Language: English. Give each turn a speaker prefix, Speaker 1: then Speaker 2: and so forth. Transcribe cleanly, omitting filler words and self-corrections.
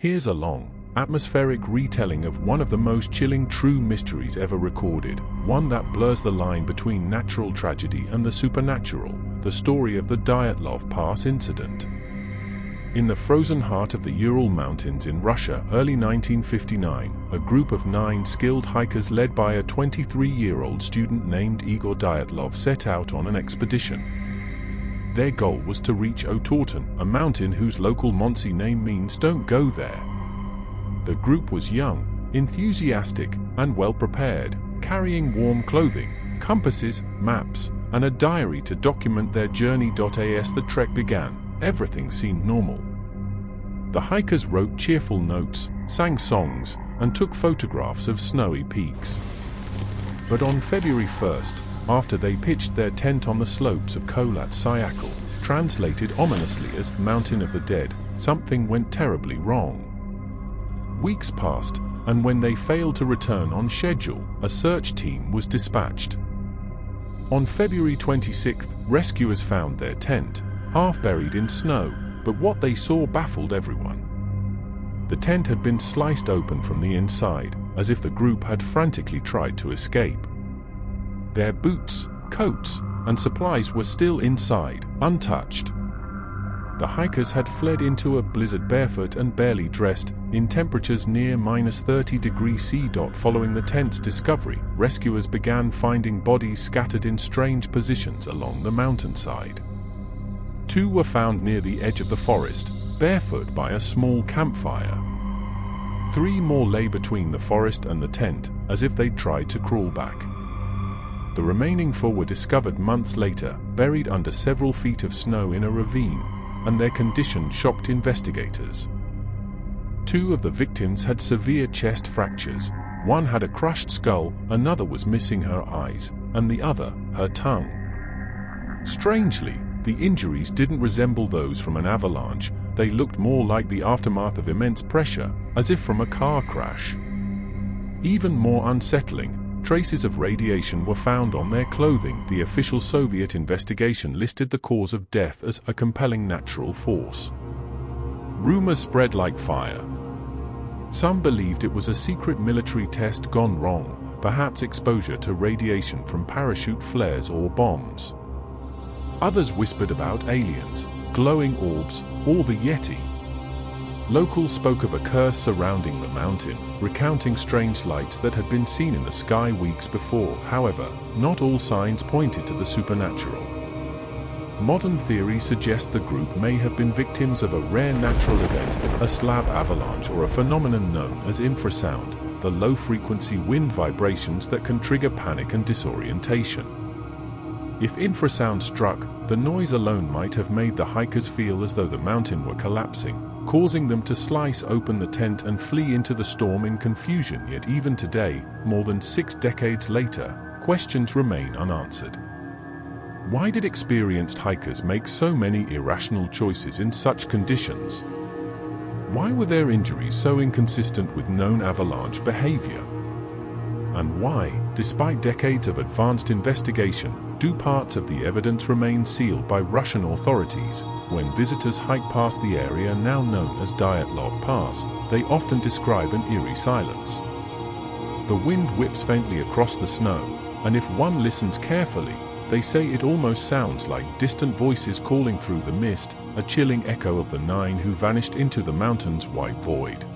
Speaker 1: Here's a long, atmospheric retelling of one of the most chilling true mysteries ever recorded, one that blurs the line between natural tragedy and the supernatural, the story of the Dyatlov Pass incident. In the frozen heart of the Ural Mountains in Russia, early 1959, a group of 9 skilled hikers led by a 23-year-old student named Igor Dyatlov set out on an expedition. Their goal was to reach Otorten, a mountain whose local Monsey name means "don't go there." The group was young, enthusiastic, and well prepared, carrying warm clothing, compasses, maps, and a diary to document their journey. As the trek began, everything seemed normal. The hikers wrote cheerful notes, sang songs, and took photographs of snowy peaks. But on February 1st, after they pitched their tent on the slopes of Kholat Syakhl, translated ominously as Mountain of the Dead, something went terribly wrong. Weeks passed, and when they failed to return on schedule, a search team was dispatched. On February 26th, rescuers found their tent, half buried in snow, but what they saw baffled everyone. The tent had been sliced open from the inside, as if the group had frantically tried to escape. Their boots, coats, and supplies were still inside, untouched. The hikers had fled into a blizzard barefoot and barely dressed, in temperatures near -30°C. Following the tent's discovery, rescuers began finding bodies scattered in strange positions along the mountainside. 2 were found near the edge of the forest, barefoot by a small campfire. 3 more lay between the forest and the tent, as if they'd tried to crawl back. The remaining 4 were discovered months later, buried under several feet of snow in a ravine, and their condition shocked investigators. 2 of the victims had severe chest fractures. 1 had a crushed skull, another was missing her eyes, and the other, her tongue. Strangely, the injuries didn't resemble those from an avalanche. They looked more like the aftermath of immense pressure, as if from a car crash. Even more unsettling, traces of radiation were found on their clothing. The official Soviet investigation listed the cause of death as a compelling natural force. Rumors spread like fire. Some believed it was a secret military test gone wrong, perhaps exposure to radiation from parachute flares or bombs. Others whispered about aliens, glowing orbs, or the Yeti. Locals spoke of a curse surrounding the mountain, recounting strange lights that had been seen in the sky weeks before. However, not all signs pointed to the supernatural. Modern theories suggest the group may have been victims of a rare natural event, a slab avalanche, or a phenomenon known as infrasound, the low-frequency wind vibrations that can trigger panic and disorientation. If infrasound struck, the noise alone might have made the hikers feel as though the mountain were collapsing, causing them to slice open the tent and flee into the storm in confusion. Yet even today, more than 6 decades later, questions remain unanswered. Why did experienced hikers make so many irrational choices in such conditions? Why were their injuries so inconsistent with known avalanche behavior? And why, despite decades of advanced investigation, do parts of the evidence remain sealed by Russian authorities? When visitors hike past the area now known as Dyatlov Pass, they often describe an eerie silence. The wind whips faintly across the snow, and if one listens carefully, they say it almost sounds like distant voices calling through the mist, a chilling echo of the 9 who vanished into the mountain's white void.